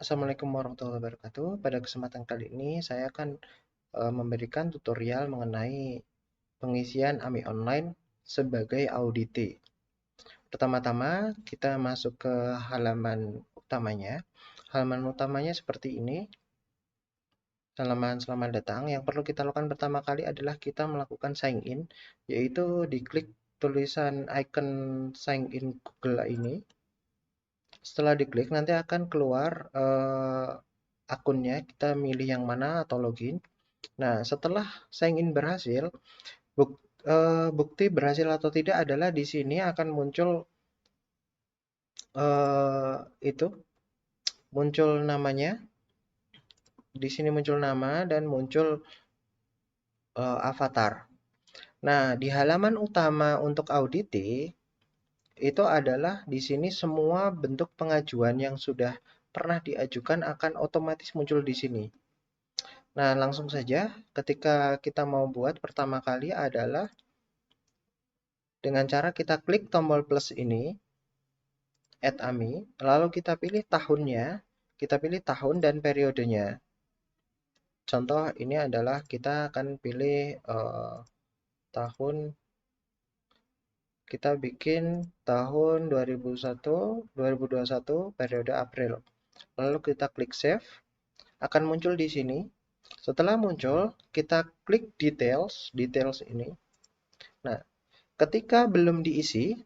Assalamualaikum warahmatullahi wabarakatuh. Pada kesempatan kali ini saya akan memberikan tutorial mengenai pengisian AMI online sebagai audite. Pertama-tama kita masuk ke halaman utamanya. Halaman utamanya seperti ini. Selamat datang. Yang perlu kita lakukan pertama kali adalah kita melakukan sign in, yaitu diklik tulisan icon sign in Google ini. Setelah diklik nanti akan keluar akunnya, kita milih yang mana atau login. Nah, setelah sign in berhasil, bukti berhasil atau tidak adalah di sini akan muncul itu muncul namanya. Di sini muncul nama dan muncul avatar. Nah, di halaman utama untuk audite itu adalah di sini semua bentuk pengajuan yang sudah pernah diajukan akan otomatis muncul di sini. Nah, langsung saja ketika kita mau buat pertama kali adalah dengan cara kita klik tombol plus ini, Add AMI, lalu kita pilih tahunnya, kita pilih tahun dan periodenya. Contoh ini adalah kita akan pilih tahun, kita bikin tahun 2021 periode April. Lalu kita klik save, akan muncul di sini. Setelah muncul, kita klik details ini. Nah, ketika belum diisi,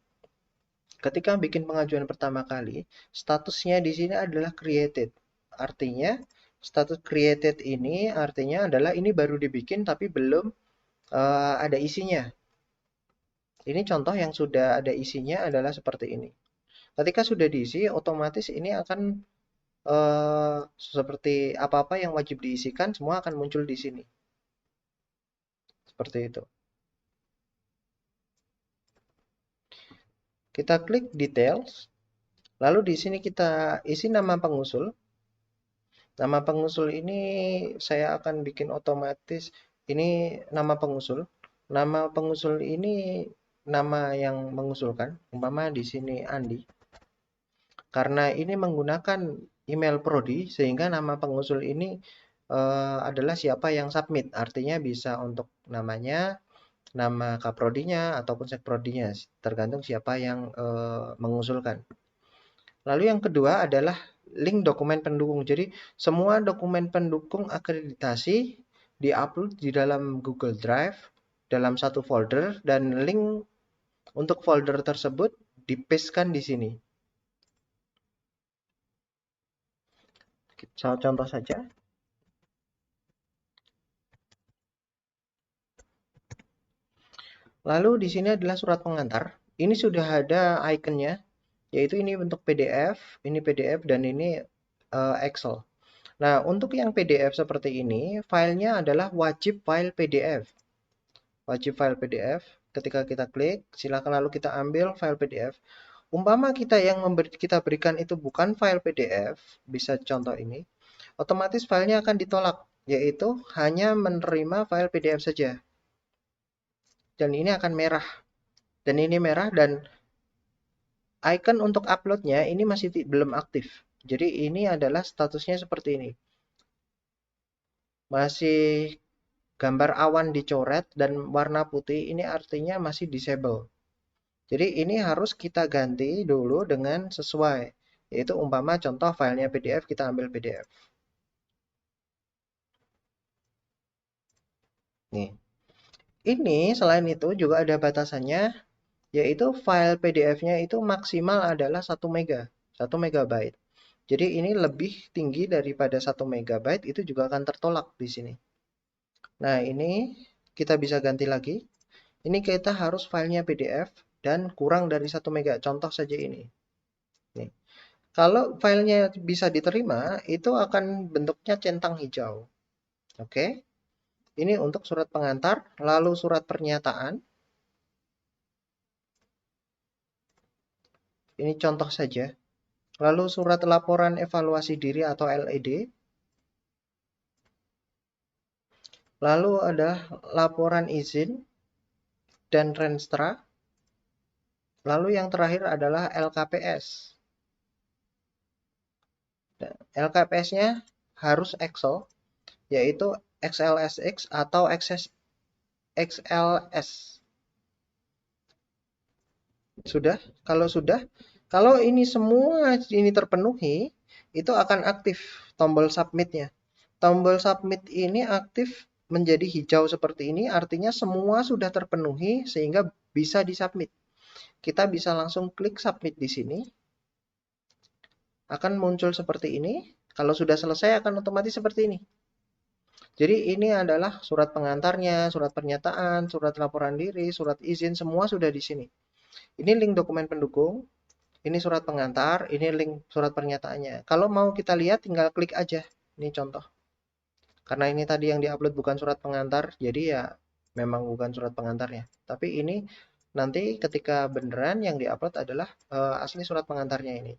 ketika bikin pengajuan pertama kali, statusnya di sini adalah created. Artinya, status created ini artinya adalah ini baru dibikin tapi belum ada isinya. Ini contoh yang sudah ada isinya adalah seperti ini. Ketika sudah diisi, otomatis ini akan seperti apa-apa yang wajib diisikan semua akan muncul di sini. Seperti itu. Kita klik details, lalu di sini kita isi nama pengusul. Nama pengusul ini saya akan bikin otomatis, ini nama pengusul. Nama pengusul ini nama yang mengusulkan, umpama di sini Andi. Karena ini menggunakan email prodi, sehingga nama pengusul ini adalah siapa yang submit. Artinya bisa untuk namanya, nama kaprodinya ataupun sekprodinya, tergantung siapa yang mengusulkan. Lalu yang kedua adalah link dokumen pendukung. Jadi semua dokumen pendukung akreditasi diupload di dalam Google Drive dalam satu folder dan link untuk folder tersebut dipastekan di sini. Contoh saja. Lalu di sini adalah surat pengantar. Ini sudah ada ikonnya, yaitu ini bentuk PDF, dan ini Excel. Nah, untuk yang PDF seperti ini, filenya adalah wajib file PDF. Wajib file PDF. Ketika kita klik, silakan lalu kita ambil file PDF. Umpama kita yang kita berikan itu bukan file PDF, bisa contoh ini, otomatis filenya akan ditolak, yaitu hanya menerima file PDF saja. Dan ini akan merah. Dan ini merah dan icon untuk uploadnya ini masih belum aktif. Jadi ini adalah statusnya seperti ini. Masih gambar awan dicoret dan warna putih, ini artinya masih disable. Jadi ini harus kita ganti dulu dengan sesuai. Yaitu umpama contoh filenya PDF, kita ambil PDF. Nih. Ini selain itu juga ada batasannya, yaitu file PDF-nya itu maksimal adalah 1 megabyte. Jadi ini lebih tinggi daripada 1 megabyte, itu juga akan tertolak di sini. Nah, ini kita bisa ganti lagi. Ini kita harus filenya PDF dan kurang dari 1 mega. Contoh saja ini. Nih. Kalau filenya bisa diterima, itu akan bentuknya centang hijau. Oke. Ini untuk surat pengantar, lalu surat pernyataan. Ini contoh saja. Lalu surat laporan evaluasi diri atau LED. Lalu ada laporan izin dan renstra. Lalu yang terakhir adalah LKPS. LKPS-nya harus Excel, yaitu XLSX atau XLS. Sudah? Kalau ini semua ini terpenuhi, itu akan aktif tombol submit-nya. Tombol submit ini aktif menjadi hijau seperti ini, artinya semua sudah terpenuhi sehingga bisa disubmit. Kita bisa langsung klik submit di sini. Akan muncul seperti ini. Kalau sudah selesai akan otomatis seperti ini. Jadi ini adalah surat pengantarnya, surat pernyataan, surat laporan diri, surat izin, semua sudah di sini. Ini link dokumen pendukung, ini surat pengantar, ini link surat pernyataannya. Kalau mau kita lihat tinggal klik aja. Ini contoh. Karena ini tadi yang diupload bukan surat pengantar, jadi ya memang bukan surat pengantarnya. Tapi ini nanti ketika beneran yang diupload adalah asli surat pengantarnya ini.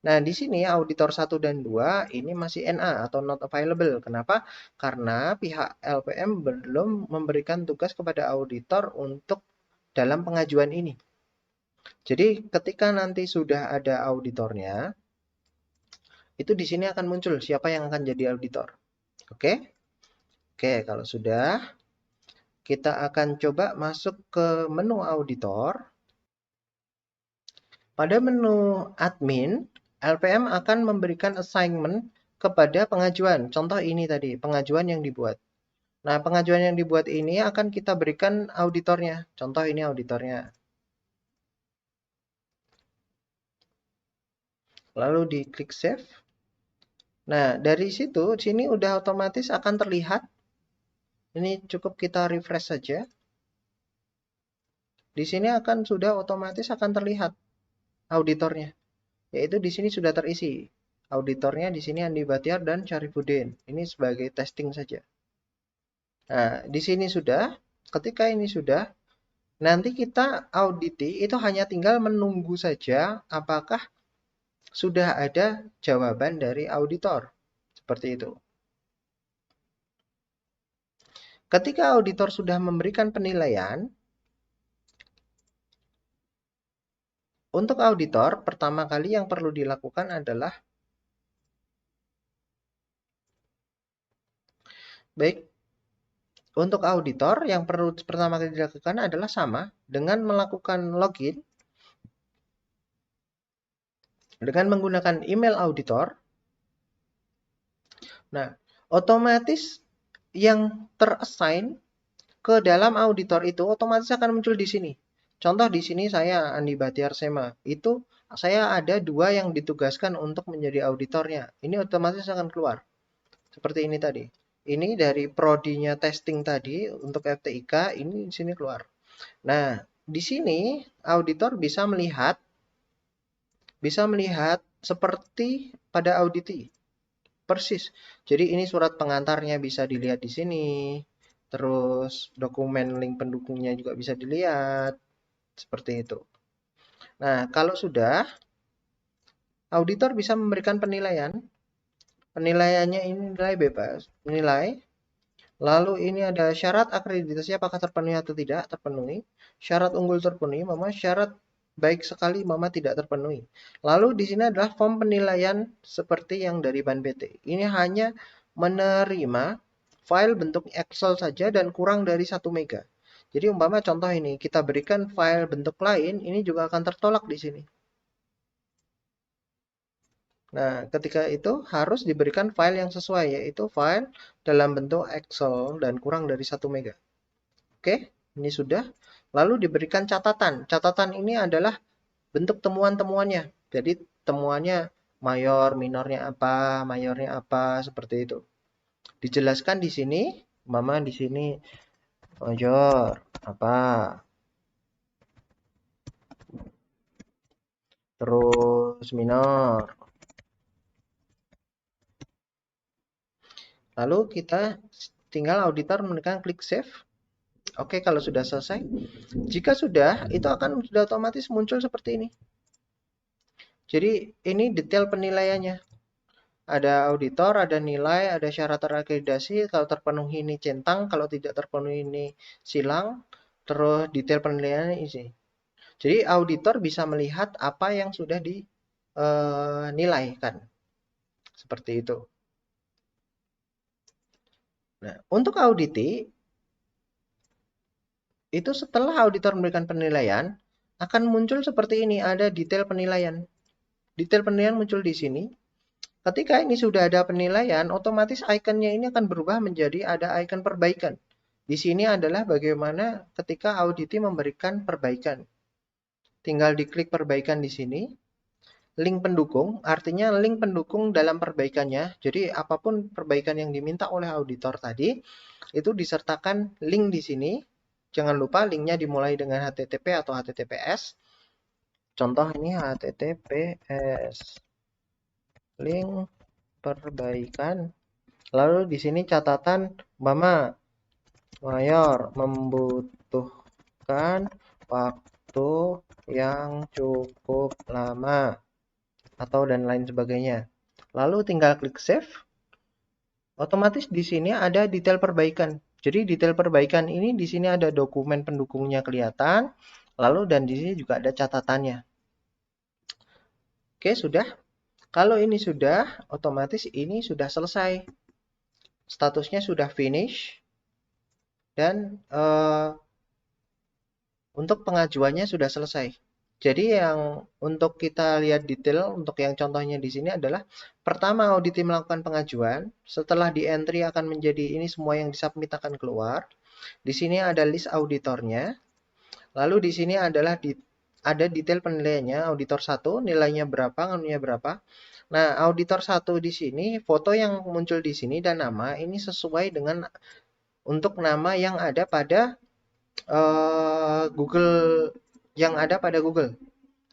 Nah, di sini auditor 1 dan 2 ini masih NA atau not available. Kenapa? Karena pihak LPM belum memberikan tugas kepada auditor untuk dalam pengajuan ini. Jadi, ketika nanti sudah ada auditornya, itu di sini akan muncul siapa yang akan jadi auditor. Oke? Oke, kalau sudah, kita akan coba masuk ke menu auditor. Pada menu admin, LPM akan memberikan assignment kepada pengajuan. Contoh ini tadi, pengajuan yang dibuat. Nah, pengajuan yang dibuat ini akan kita berikan auditornya. Contoh ini auditornya. Lalu diklik save. Nah, dari situ, sini udah otomatis akan terlihat. Ini cukup kita refresh saja. Di sini akan sudah otomatis akan terlihat auditornya. Yaitu di sini sudah terisi. Auditornya di sini Andi Batiar dan Syarifuddin. Ini sebagai testing saja. Nah, di sini sudah. Ketika ini sudah, nanti kita auditi itu hanya tinggal menunggu saja apakah sudah ada jawaban dari auditor. Seperti itu. Ketika auditor sudah memberikan penilaian, untuk auditor, pertama kali yang perlu dilakukan adalah baik, untuk auditor yang perlu pertama kali dilakukan adalah sama dengan melakukan login dengan menggunakan email auditor. Nah, otomatis yang terassign ke dalam auditor itu otomatis akan muncul di sini. Contoh di sini saya Andi Batiar Sema. Itu saya ada 2 yang ditugaskan untuk menjadi auditornya. Ini otomatis akan keluar. Seperti ini tadi. Ini dari prodinya testing tadi untuk FTIK, ini di sini keluar. Nah, di sini auditor bisa melihat seperti pada auditi. Persis. Jadi ini surat pengantarnya bisa dilihat di sini. Terus dokumen link pendukungnya juga bisa dilihat. Seperti itu. Nah, kalau sudah, auditor bisa memberikan penilaian. Penilaiannya ini nilai bebas. Nilai. Lalu ini ada syarat akreditasi apakah terpenuhi atau tidak terpenuhi. Syarat unggul terpenuhi, mama syarat baik sekali mama tidak terpenuhi. Lalu di sini adalah form penilaian seperti yang dari Ban PT. Ini hanya menerima file bentuk Excel saja dan kurang dari 1 mega. Jadi umpama contoh ini kita berikan file bentuk lain, ini juga akan tertolak di sini. Nah, ketika itu harus diberikan file yang sesuai, yaitu file dalam bentuk Excel dan kurang dari 1 mega. Oke, ini sudah. Lalu diberikan catatan. Catatan ini adalah bentuk temuan-temuannya. Jadi temuannya mayor, minornya apa, mayornya apa, seperti itu. Dijelaskan di sini, mama di sini mayor apa, terus minor. Lalu kita tinggal auditor menekan klik save. Oke, kalau sudah selesai. Jika sudah, itu akan sudah otomatis muncul seperti ini. Jadi ini detail penilaiannya. Ada auditor, ada nilai, ada syarat terakreditasi. Kalau terpenuhi ini centang, kalau tidak terpenuhi ini silang. Terus detail penilaiannya isi. Jadi auditor bisa melihat apa yang sudah dinilaikan. Seperti itu. Nah, untuk auditi, itu setelah auditor memberikan penilaian, akan muncul seperti ini, ada detail penilaian. Detail penilaian muncul di sini. Ketika ini sudah ada penilaian, otomatis ikonnya ini akan berubah menjadi ada ikon perbaikan. Di sini adalah bagaimana ketika auditi memberikan perbaikan. Tinggal diklik perbaikan di sini. Link pendukung, artinya link pendukung dalam perbaikannya. Jadi apapun perbaikan yang diminta oleh auditor tadi, itu disertakan link di sini. Jangan lupa linknya dimulai dengan HTTP atau HTTPS. Contoh ini HTTPS. Link perbaikan. Lalu di sini catatan, Mama Mayor membutuhkan waktu yang cukup lama atau dan lain sebagainya. Lalu tinggal klik save. Otomatis di sini ada detail perbaikan. Jadi detail perbaikan ini di sini ada dokumen pendukungnya kelihatan, lalu dan di sini juga ada catatannya. Oke, sudah. Kalau ini sudah, otomatis ini sudah selesai. Statusnya sudah finish dan untuk pengajuannya sudah selesai. Jadi yang untuk kita lihat detail untuk yang contohnya di sini adalah pertama auditi melakukan pengajuan, setelah di entry akan menjadi ini semua yang disubmit akan keluar. Di sini ada list auditornya. Lalu di sini adalah ada detail penilaiannya, auditor 1 nilainya berapa, anunya berapa. Nah, auditor 1 di sini foto yang muncul di sini dan nama ini sesuai dengan untuk nama yang ada pada Google, yang ada pada Google.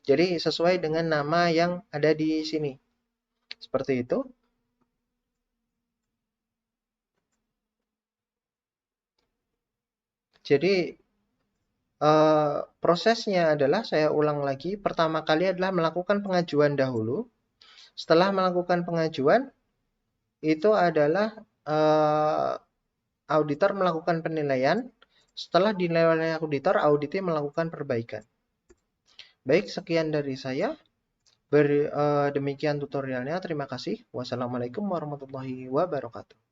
Jadi sesuai dengan nama yang ada di sini. Seperti itu. Jadi prosesnya adalah saya ulang lagi. Pertama kali adalah melakukan pengajuan dahulu. Setelah melakukan pengajuan, itu adalah auditor melakukan penilaian. Setelah dinilai oleh auditor, auditnya melakukan perbaikan. Baik, sekian dari saya. Demikian tutorialnya. Terima kasih. Wassalamualaikum warahmatullahi wabarakatuh.